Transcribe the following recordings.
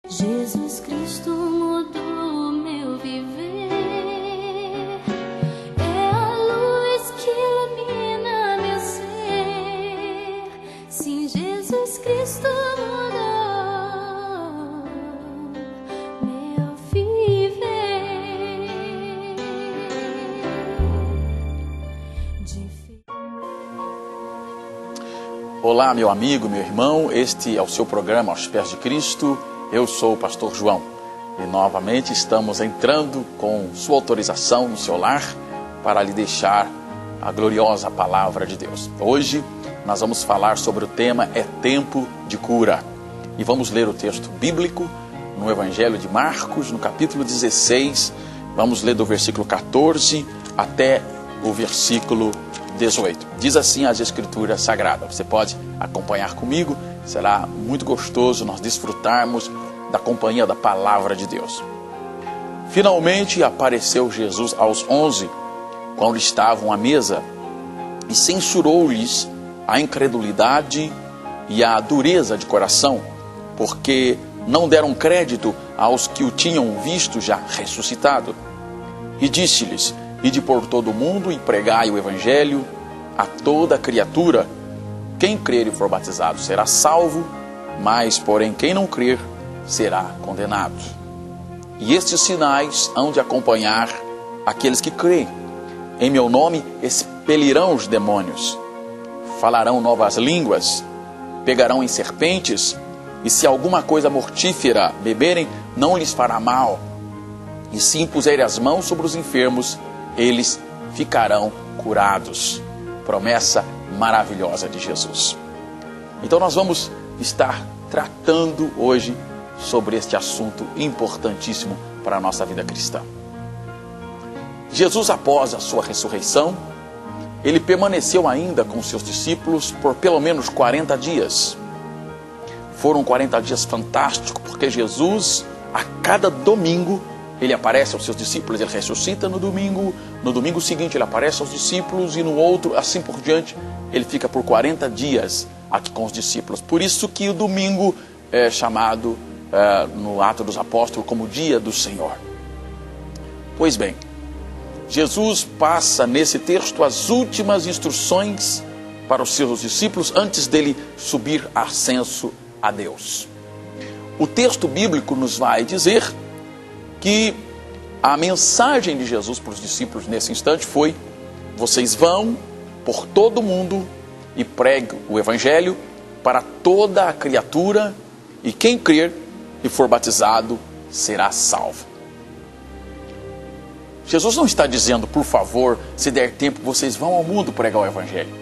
Jesus Cristo mudou meu viver, é a luz que ilumina meu ser. Sim, Jesus Cristo mudou meu viver. Olá, meu amigo, meu irmão, este é o seu programa Aos Pés de Cristo. Eu sou o pastor João e novamente estamos entrando com sua autorização no seu lar para lhe deixar a gloriosa palavra de Deus. Hoje nós vamos falar sobre o tema É Tempo de Cura e vamos ler o texto bíblico no Evangelho de Marcos, no capítulo 16, vamos ler do versículo 14 até o versículo 18. Diz assim as Escrituras Sagradas. Você pode acompanhar comigo, será muito gostoso nós desfrutarmos da companhia da Palavra de Deus. Finalmente apareceu Jesus aos 11, quando estavam à mesa, e censurou-lhes a incredulidade e a dureza de coração, porque não deram crédito aos que o tinham visto já ressuscitado. E disse-lhes: Ide por todo o mundo e pregai o Evangelho a toda criatura. Quem crer e for batizado será salvo, mas, porém, quem não crer será condenado. E estes sinais hão de acompanhar aqueles que creem. Em meu nome expelirão os demônios, falarão novas línguas, pegarão em serpentes, e se alguma coisa mortífera beberem, não lhes fará mal. E se impuserem as mãos sobre os enfermos, eles ficarão curados. Promessa maravilhosa de Jesus. Então nós vamos estar tratando hoje sobre este assunto importantíssimo para a nossa vida cristã. Jesus, após a sua ressurreição, ele permaneceu ainda com seus discípulos por pelo menos 40 dias. Foram 40 dias fantásticos, porque Jesus, a cada domingo, ele aparece aos seus discípulos, ele ressuscita no domingo seguinte ele aparece aos discípulos e no outro, assim por diante, ele fica por 40 dias aqui com os discípulos. Por isso que o domingo é chamado no Atos dos Apóstolos como Dia do Senhor. Pois bem, Jesus passa nesse texto as últimas instruções para os seus discípulos antes dele subir ascenso a Deus. O texto bíblico nos vai dizer que a mensagem de Jesus para os discípulos nesse instante foi: vocês vão por todo mundo e preguem o Evangelho para toda a criatura, e quem crer e for batizado será salvo. Jesus não está dizendo, por favor, se der tempo, vocês vão ao mundo pregar o Evangelho.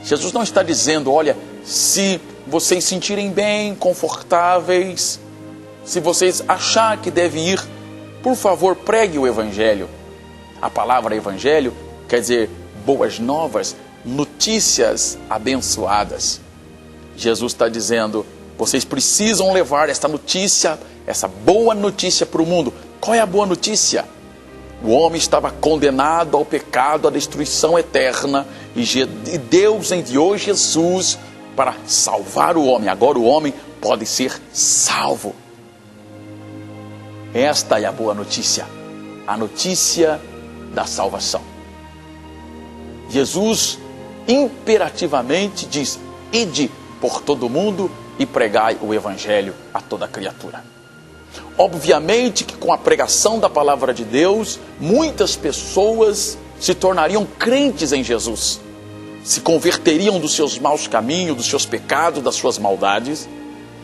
Jesus não está dizendo, olha, se vocês sentirem bem, confortáveis, se vocês acharem que deve ir, por favor, pregue o Evangelho. A palavra Evangelho quer dizer boas novas, notícias abençoadas. Jesus está dizendo, vocês precisam levar esta notícia, essa boa notícia para o mundo. Qual é a boa notícia? O homem estava condenado ao pecado, à destruição eterna, e Deus enviou Jesus para salvar o homem. Agora o homem pode ser salvo. Esta é a boa notícia, a notícia da salvação. Jesus imperativamente diz: ide por todo mundo e pregai o Evangelho a toda criatura. Obviamente que com a pregação da palavra de Deus, muitas pessoas se tornariam crentes em Jesus, se converteriam dos seus maus caminhos, dos seus pecados, das suas maldades,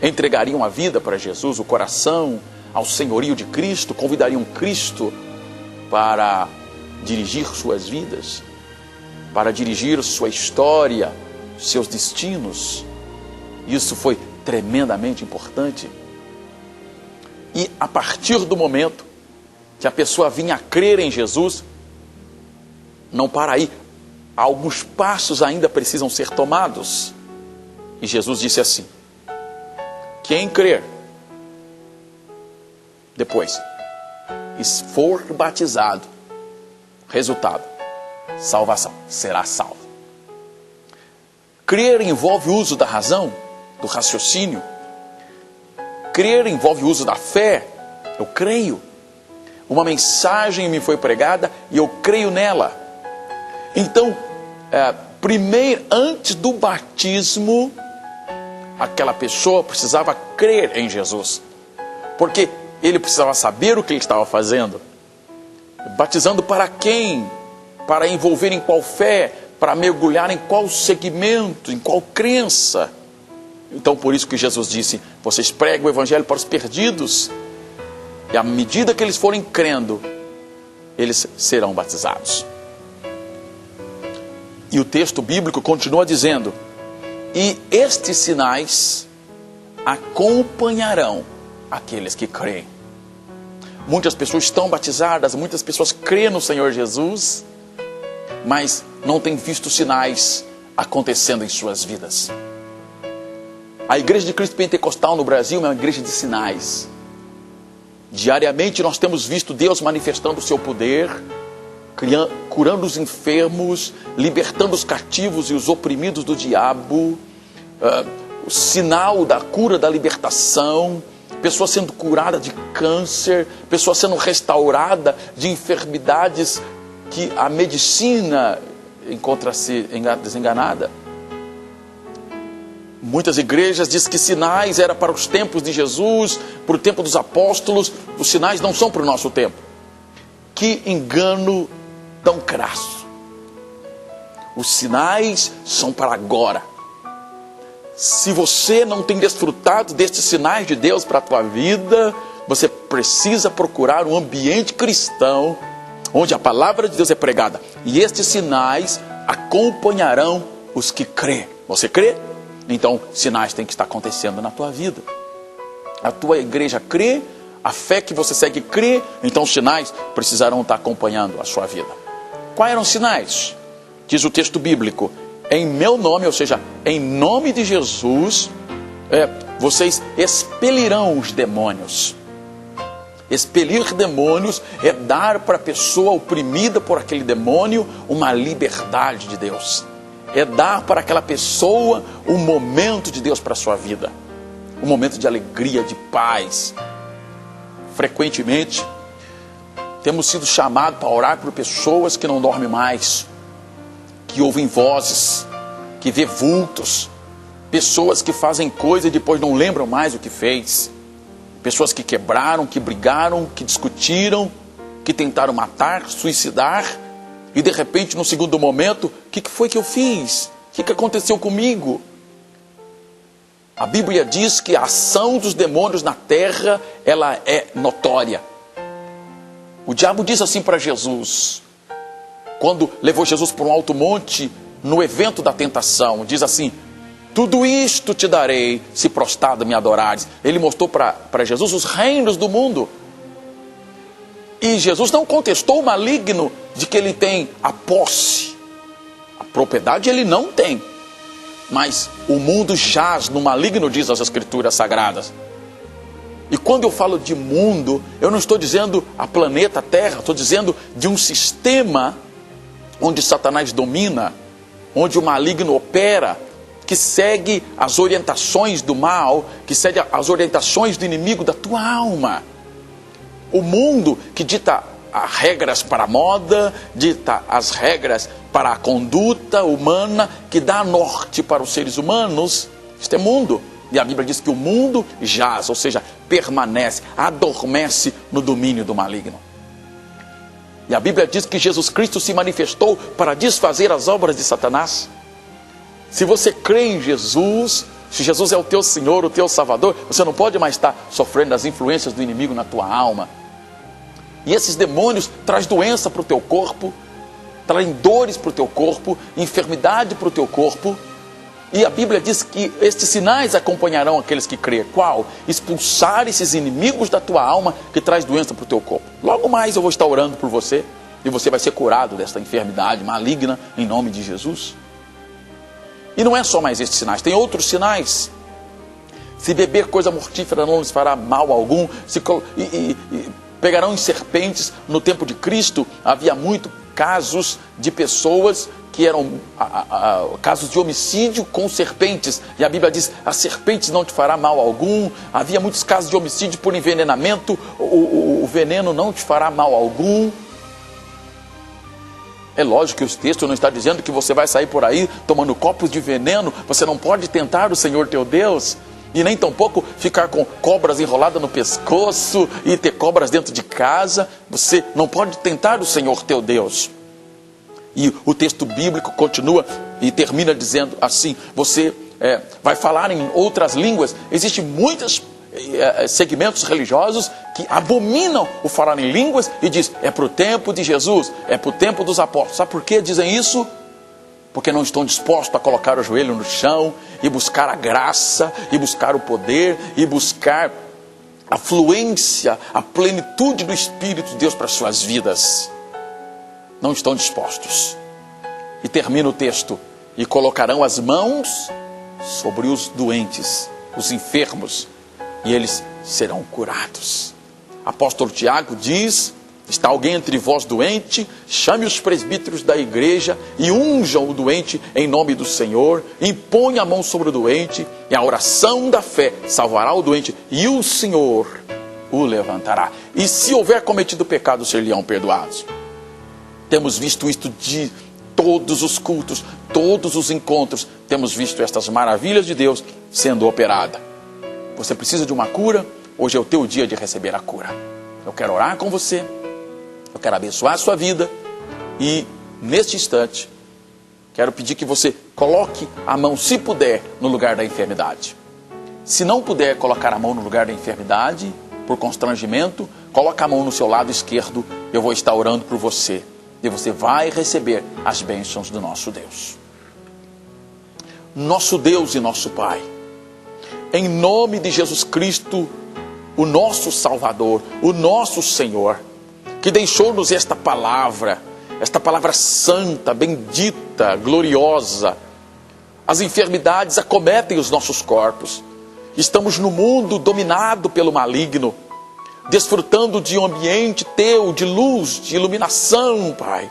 entregariam a vida para Jesus, o coração ao senhorio de Cristo, convidariam Cristo para dirigir suas vidas, para dirigir sua história, seus destinos. Isso foi tremendamente importante. E a partir do momento que a pessoa vinha a crer em Jesus, não para aí, alguns passos ainda precisam ser tomados. E Jesus disse assim: quem crer, depois, e for batizado, resultado, salvação, será salvo. Crer envolve o uso da razão, do raciocínio. crer envolve o uso da fé. Eu creio. Uma mensagem me foi pregada e eu creio nela. Então, primeiro, antes do batismo, aquela pessoa precisava crer em Jesus. Porque ele precisava saber o que ele estava fazendo. Batizando para quem? Para envolver em qual fé? Para mergulhar em qual segmento? Em qual crença? Então, por isso que Jesus disse: vocês pregam o evangelho para os perdidos. E à medida que eles forem crendo, eles serão batizados. E o texto bíblico continua dizendo: e estes sinais acompanharão aqueles que creem. Muitas pessoas estão batizadas, muitas pessoas creem no Senhor Jesus, mas não têm visto sinais acontecendo em suas vidas. A Igreja de Cristo Pentecostal no Brasil é uma igreja de sinais. Diariamente nós temos visto Deus manifestando o seu poder, curando os enfermos, libertando os cativos e os oprimidos do diabo, o sinal da cura, da libertação, pessoas sendo curadas de câncer, pessoas sendo restauradas de enfermidades que a medicina encontra-se desenganada. Muitas igrejas dizem que sinais era para os tempos de Jesus, para o tempo dos apóstolos. Os sinais não são para o nosso tempo. Que engano tão crasso. Os sinais são para agora. Se você não tem desfrutado destes sinais de Deus para a tua vida, você precisa procurar um ambiente cristão onde a palavra de Deus é pregada. E estes sinais acompanharão os que crê. Você crê? Então, sinais têm que estar acontecendo na tua vida. A tua igreja crê, a fé que você segue crê, então os sinais precisarão estar acompanhando a sua vida. Quais eram os sinais? Diz o texto bíblico: em meu nome, ou seja, em nome de Jesus, vocês expelirão os demônios. Expelir demônios é dar para a pessoa oprimida por aquele demônio uma liberdade de Deus. É dar para aquela pessoa um momento de Deus para a sua vida. Um momento de alegria, de paz. Frequentemente, temos sido chamados para orar por pessoas que não dormem mais, que ouvem vozes, que vê vultos, pessoas que fazem coisa e depois não lembram mais o que fez, pessoas que quebraram, que brigaram, que discutiram, que tentaram matar, suicidar, e de repente no segundo momento, o que foi que eu fiz? O que aconteceu comigo? A Bíblia diz que a ação dos demônios na terra, ela é notória. O diabo diz assim para Jesus, quando levou Jesus para um alto monte, no evento da tentação, diz assim: tudo isto te darei, se prostrado me adorares. Ele mostrou para Jesus os reinos do mundo. E Jesus não contestou o maligno de que ele tem a posse. A propriedade ele não tem. Mas o mundo jaz no maligno, diz as Escrituras Sagradas. E quando eu falo de mundo, eu não estou dizendo a planeta Terra, estou dizendo de um sistema onde Satanás domina, onde o maligno opera, que segue as orientações do mal, que segue as orientações do inimigo da tua alma. O mundo que dita as regras para a moda, dita as regras para a conduta humana, que dá norte para os seres humanos. Isto é mundo. E a Bíblia diz que o mundo jaz, ou seja, permanece, adormece no domínio do maligno. E a Bíblia diz que Jesus Cristo se manifestou para desfazer as obras de Satanás. Se você crê em Jesus, se Jesus é o teu Senhor, o teu Salvador, você não pode mais estar sofrendo as influências do inimigo na tua alma. E esses demônios trazem doença para o teu corpo, trazem dores para o teu corpo, enfermidade para o teu corpo. E a Bíblia diz que estes sinais acompanharão aqueles que creem. Qual? Expulsar esses inimigos da tua alma que traz doença para o teu corpo. Logo mais eu vou estar orando por você e você vai ser curado desta enfermidade maligna em nome de Jesus. E não é só mais estes sinais, tem outros sinais. Se beber coisa mortífera não lhes fará mal algum, pegarão em serpentes. No tempo de Cristo havia muito casos de pessoas que eram casos de homicídio com serpentes. E a Bíblia diz, as serpentes não te fará mal algum. Havia muitos casos de homicídio por envenenamento. O veneno não te fará mal algum. É lógico que o texto não está dizendo que você vai sair por aí tomando copos de veneno. Você não pode tentar o Senhor teu Deus. E nem tampouco ficar com cobras enroladas no pescoço e ter cobras dentro de casa. Você não pode tentar o Senhor teu Deus. E o texto bíblico continua e termina dizendo assim, você vai falar em outras línguas. Existem muitos segmentos religiosos que abominam o falar em línguas e diz, é para o tempo de Jesus, é para o tempo dos apóstolos. Sabe por que dizem isso? Porque não estão dispostos a colocar o joelho no chão e buscar a graça, e buscar o poder, e buscar a fluência, a plenitude do Espírito de Deus para as suas vidas. Não estão dispostos. E termina o texto, e colocarão as mãos sobre os doentes, os enfermos, e eles serão curados. Apóstolo Tiago diz, está alguém entre vós doente? Chame os presbíteros da igreja e unjam o doente em nome do Senhor. Impõe a mão sobre o doente e a oração da fé salvará o doente e o Senhor o levantará. E se houver cometido pecado, ser-lhe-ão perdoados. Temos visto isto de todos os cultos, todos os encontros. Temos visto estas maravilhas de Deus sendo operada. Você precisa de uma cura? Hoje é o teu dia de receber a cura. Eu quero orar com você. Eu quero abençoar a sua vida. E neste instante, quero pedir que você coloque a mão, se puder, no lugar da enfermidade. Se não puder colocar a mão no lugar da enfermidade, por constrangimento, coloque a mão no seu lado esquerdo. Eu vou estar orando por você. E você vai receber as bênçãos do nosso Deus. Nosso Deus e nosso Pai, em nome de Jesus Cristo, o nosso Salvador, o nosso Senhor, que deixou-nos esta palavra santa, bendita, gloriosa. As enfermidades acometem os nossos corpos. Estamos no mundo dominado pelo maligno, desfrutando de um ambiente teu, de luz, de iluminação, Pai.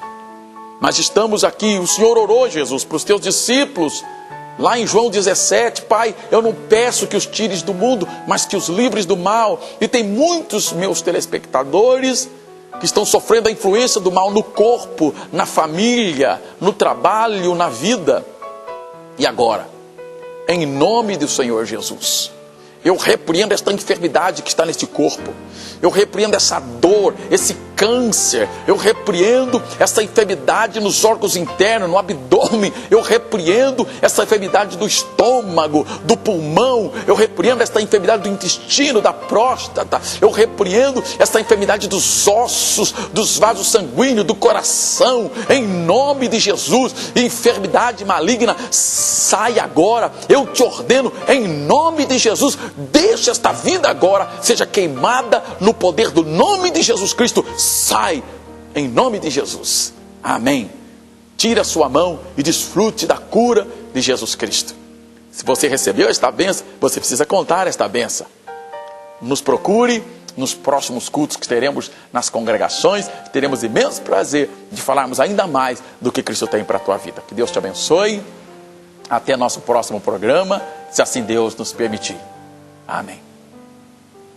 Mas estamos aqui, o Senhor orou, Jesus, para os teus discípulos, lá em João 17, Pai, eu não peço que os tires do mundo, mas que os livres do mal. E tem muitos meus telespectadores que estão sofrendo a influência do mal no corpo, na família, no trabalho, na vida. E agora, em nome do Senhor Jesus, eu repreendo esta enfermidade que está neste corpo. Eu repreendo essa dor, esse câncer. Eu repreendo essa enfermidade nos órgãos internos, no abdômen. Eu repreendo essa enfermidade do estômago, do pulmão. Eu repreendo essa enfermidade do intestino, da próstata. Eu repreendo essa enfermidade dos ossos, dos vasos sanguíneos, do coração. Em nome de Jesus, enfermidade maligna, sai agora. Eu te ordeno, em nome de Jesus, deixa esta vida agora, seja queimada no poder do nome de Jesus Cristo. Sai, em nome de Jesus. Amém. Tira a sua mão e desfrute da cura de Jesus Cristo. Se você recebeu esta bênção, você precisa contar esta bênção. Nos procure nos próximos cultos que teremos nas congregações. Teremos imenso prazer de falarmos ainda mais do que Cristo tem para a tua vida. Que Deus te abençoe. Até nosso próximo programa, se assim Deus nos permitir. Amém.